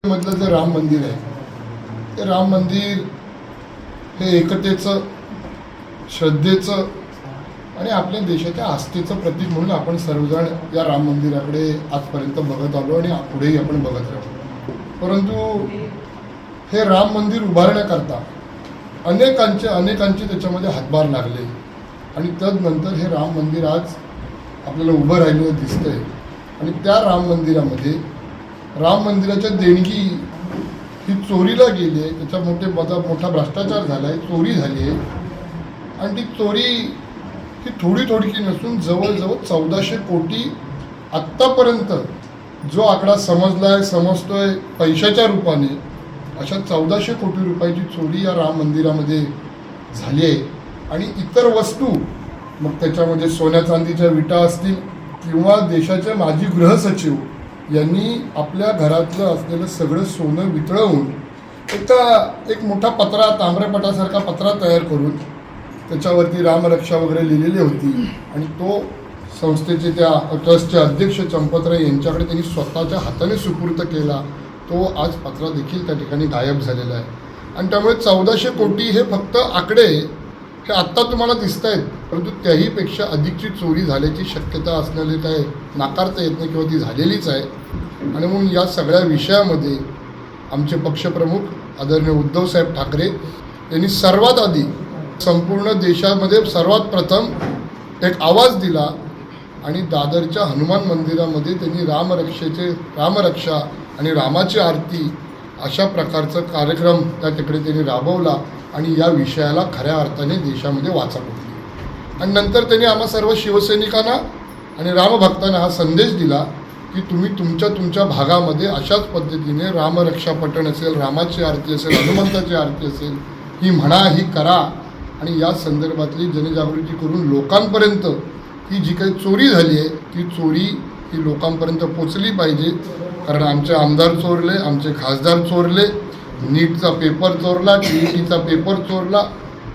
मधलं जे राम मंदिर आहे ते राम मंदिर हे एकतेचं, श्रद्धेचं आणि आपल्या देशाच्या आस्थेचं प्रतीक म्हणून आपण सर्वजण या राम मंदिराकडे आजपर्यंत बघत आलो आणि पुढेही आपण बघत राहू. परंतु हे राम मंदिर उभारण्याकरता अनेकांचे त्याच्यामध्ये हातभार लागले आणि तदनंतर हे राम मंदिर आज आपल्याला उभं राहिलेलं दिसतंय. आणि त्या राम मंदिरामध्ये राम मंदिराच्या देणगी ही चोरीला गेली आहे, त्याचा मोठा भ्रष्टाचार झाला आहे, चोरी झाली आहे. आणि ती चोरी ही थोडीकी नसून जवळजवळ 1400 कोटी आत्तापर्यंत जो आकडा समजतोय पैशाच्या रूपाने, अशा 1400 कोटी रुपयाची चोरी या राम मंदिरामध्ये झाली आहे. आणि इतर वस्तू, मग त्याच्यामध्ये सोन्या चांदीच्या विटा असतील किंवा देशाचे माजी गृहसचिव यांनी आपल्या घरातलं असलेलं सगळं सोनं वितळवून एक मोठा पत्रा, ताम्रपटासारखा पत्रा तयार करून त्याच्यावरती रामरक्षा वगैरे लिहिलेली होती. आणि तो संस्थेचे त्या ट्रस्टचे अध्यक्ष चंपतराय यांच्याकडे त्यांनी स्वतःच्या हाताने सुपूर्द केला. तो आज पत्रा देखील त्या ठिकाणी गायब झालेला आहे. आणि त्यामुळे 1400 कोटी हे फक्त आकडे हे आत्ता तुम्हाला दिसत आहेत, परंतु त्याहीपेक्षा अधिकची चोरी झाल्याची शक्यता असलेली काय नाकारता येत नाही किंवा ती झालेलीच आहे. आणि म्हणून या सगळ्या विषयामध्ये आमचे पक्षप्रमुख आदरणीय उद्धवसाहेब ठाकरे यांनी सर्वात आधी संपूर्ण देशामध्ये सर्वात प्रथम एक आवाज दिला आणि दादरच्या हनुमान मंदिरामध्ये त्यांनी रामरक्षा आणि रामाची आरती अशा प्रकारचा कार्यक्रम त्या तिकडे त्यांनी राबवला आणि या विषयाला खऱ्या अर्थाने देशामध्ये वाचा फुटली. आणि नंतर त्यांनी आम्हा सर्व शिवसैनिकांना आणि रामभक्तांना हा संदेश दिला की तुम्ही तुमच्या भागामध्ये अशाच पद्धतीने रामरक्षा पठण असेल, रामाची आरती असेल, हनुमंताची आरती असेल, ही म्हणा, ही करा. आणि या संदर्भातली जनजागृती करून लोकांपर्यंत ही जी काही चोरी झाली आहे ती चोरी ही लोकांपर्यंत पोचली पाहिजे. कारण आमचे आमदार चोरले, आमचे खासदार चोरले, नीटचा पेपर चोरला, TETचा पेपर चोरला,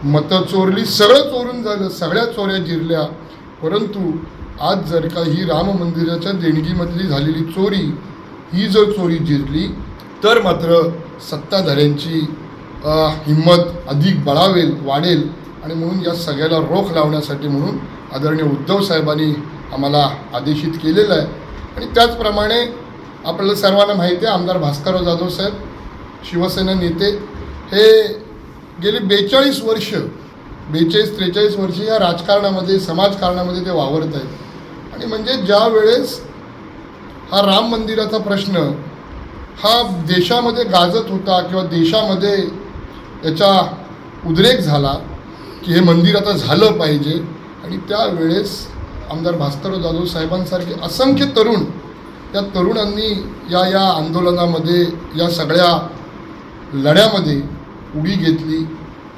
मतं चोरली, सगळं चोरून झालं, सगळ्या चोऱ्या जिरल्या. परंतु आज जर का ही राम मंदिराच्या देणगीमधली झालेली चोरी ही जर चोरी जिरली तर मात्र सत्ताधाऱ्यांची हिंमत अधिक वाढेल. आणि म्हणून या सगळ्याला रोख लावण्यासाठी म्हणून आदरणीय उद्धव साहेबांनी आम्हाला आदेशित केलेलं आहे. आणि त्याचप्रमाणे आपल्याला सर्वांना माहिती आहे, आमदार भास्करराव जाधव साहेब शिवसेना नेते हे गेली 43 वर्ष या राजकारणामध्ये, समाजकारणामध्ये ते वावरत आहेत. आणि म्हणजे ज्या वेळेस हा राम मंदिराचा प्रश्न हा देशामध्ये गाजत होता किंवा देशामध्ये याचा उद्रेक झाला की हे मंदिर आता झालं पाहिजे, आणि त्यावेळेस आमदार भास्करराव जाधव साहेबांसारखे असंख्य तरुण, त्या तरुणांनी या आंदोलनामध्ये, या सगळ्या लढ्यामध्ये उडी घेतली.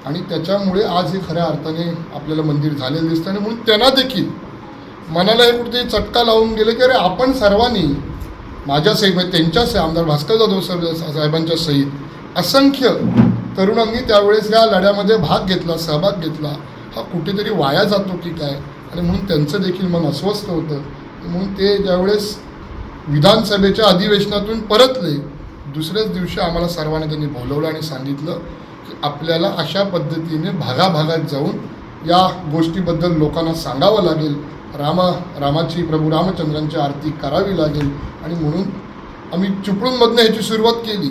आणि त्याच्यामुळे आज हे खऱ्या अर्थाने आपल्याला मंदिर झालेलं दिसतं. आणि म्हणून त्यांना देखील मनाला हे कुठेतरी चटका लावून गेले की अरे आपण सर्वांनी माझ्या सहित, त्यांच्या आमदार भास्करराव जाधव साहेबांच्या सहित असंख्य तरुणांनी त्यावेळेस या लढ्यामध्ये भाग घेतला, सहभाग घेतला, हा कुठेतरी वाया जातो की काय. आणि म्हणून त्यांचं देखील मन अस्वस्थ होतं. म्हणून ते ज्यावेळेस विधानसभेच्या अधिवेशनातून परतले, दुसऱ्याच दिवशी आम्हाला सर्वांना त्यांनी बोलवलं आणि सांगितलं की आपल्याला अशा पद्धतीने भागाभागात जाऊन या गोष्टीबद्दल लोकांना सांगावं लागेल, रामाची, प्रभू रामचंद्रांची आरती करावी लागेल. आणि म्हणून आम्ही चिपळूणमधनं ह्याची सुरुवात केली,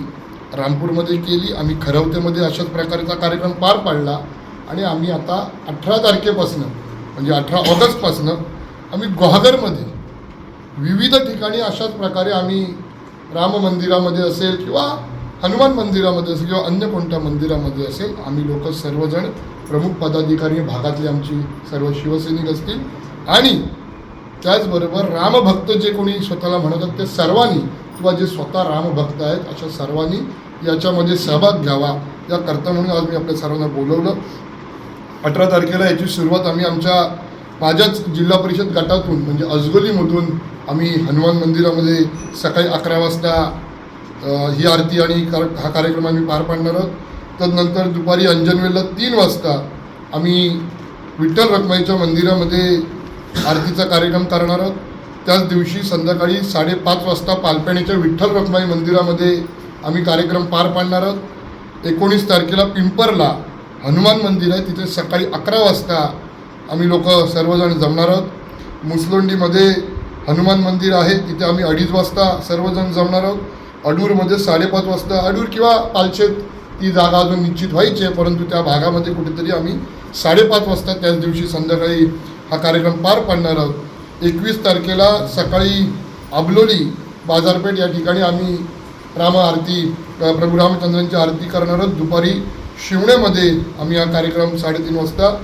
रामपूरमध्ये केली, आम्ही खरवतेमध्ये अशाच प्रकारचा कार्यक्रम पार पाडला. आणि आम्ही आता 18 तारखेपासून म्हणजे 18 ऑगस्टपासून आम्ही गुहागरमध्ये विविध ठिकाणी अशाच प्रकारे आम्ही राम मंदिरामध्ये असेल किंवा हनुमान मंदिरामध्ये असेल किंवा अन्य कोणत्या मंदिरामध्ये असेल, आम्ही लोक सर्वजण प्रमुख पदाधिकारी भागातले आमची सर्व शिवसैनिक असतील आणि त्याचबरोबर रामभक्त जे कोणी स्वतःला म्हणतात ते सर्वांनी किंवा जे स्वतः रामभक्त आहेत अशा सर्वांनी याच्यामध्ये सहभाग घ्यावा याकरता म्हणून आज मी आपल्या सर्वांना बोलवलं. 18 तारखेला याची सुरुवात आम्ही माझ्याच जिल्हा परिषद गटातून म्हणजे अजगोलीमधून आम्ही हनुमान मंदिरामध्ये सकाळी 11 वाजता ही आरती आणि हा कार्यक्रम आम्ही पार पाडणार आहोत. तदनंतर दुपारी अंजनवेलला 3 वाजता आम्ही विठ्ठल रखुमाईच्या मंदिरामध्ये आरतीचा कार्यक्रम करणार आहोत. त्याच दिवशी संध्याकाळी 5:30 वाजता पालपेणीच्या विठ्ठल रखुमाई मंदिरामध्ये आम्ही कार्यक्रम पार पाडणार आहोत. 19 तारखेला पिंपरला हनुमान मंदिर आहे, तिथे सकाळी 11 वाजता आम्ही लोक सर्वजण जमणार आहोत. मुसलोंडीमध्ये हनुमान मंदिर आहे, तिथे आम्ही 2:30 वाजता सर्वजण जमणार आहोत. अडूरमध्ये 5:30 वाजता, अडूर किंवा पालशेत ती जागा अजून निश्चित व्हायची आहे, परंतु त्या भागामध्ये कुठेतरी आम्ही 5:30 वाजता त्याच दिवशी संध्याकाळी हा कार्यक्रम पार पाडणार आहोत. 21 तारखेला सकाळी अबलोली बाजारपेठ या ठिकाणी आम्ही राम आरती प्रभू रामचंद्रांची आरती करणार आहोत. दुपारी शिवण्यामध्ये आम्ही हा कार्यक्रम 3:30 वाजता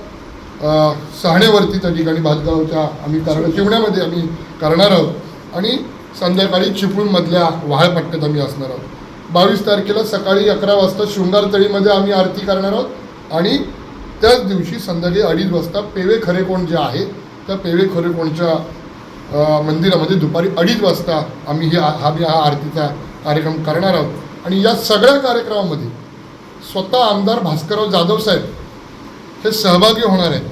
सहाणेवरती त्या ठिकाणी भातगावच्या आम्ही शिवण्यामध्ये आम्ही करणार आहोत आणि संध्याकाळी चिपळूणमधल्या वहाळपट्ट्यात आम्ही असणार आहोत. 22 तारखेला सकाळी 11 वाजता शृंगारतळीमध्ये आम्ही आरती करणार आहोत आणि त्याच दिवशी संध्याकाळी 2:30 वाजता पेवे खरेकोण जे आहे त्या पेवे खरेकोणच्या मंदिरामध्ये दुपारी 2:30 वाजता आम्ही हा आरतीचा कार्यक्रम करणार आहोत. आणि या सगळ्या कार्यक्रमामध्ये स्वतः आमदार भास्करराव जाधव साहेब हे सहभागी होणार आहेत.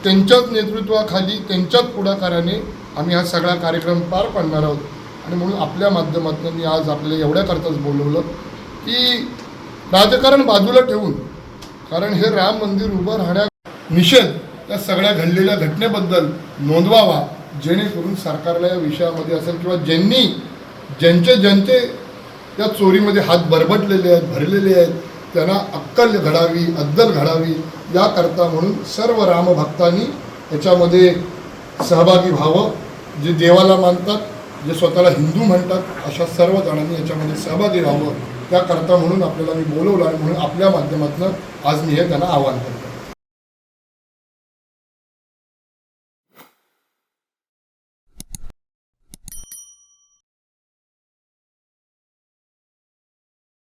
त्यांच्याच नेतृत्वाखाली, त्यांच्याच पुढाकाराने आम्ही हा सगळा कार्यक्रम पार पाडणार आहोत. आणि म्हणून आपल्या माध्यमातून मी आज आपल्याला एवढ्याकरताच बोलवलं की राजकारण बाजूला ठेवून, कारण हे राम मंदिर उभं राहण्या निषेध त्या सगळ्या घडलेल्या घटनेबद्दल नोंदवावा, जेणेकरून सरकारला या विषयामध्ये असेल किंवा ज्यांचे त्या चोरीमध्ये हात बरबटलेले आहेत, भरलेले आहेत, त्यांना अक्कल घडावी, अद्दल घडावी याकरता म्हणून सर्व रामभक्तांनी याच्यामध्ये सहभागी व्हावं. जे देवाला मानतात, जे स्वतःला हिंदू म्हणतात, अशा सर्व जणांनी याच्यामध्ये सहभागी व्हावं त्याकरता म्हणून आपल्याला मी बोलवलं आणि म्हणून आपल्या माध्यमातून आज मी हे त्यांना आवाहन करतो.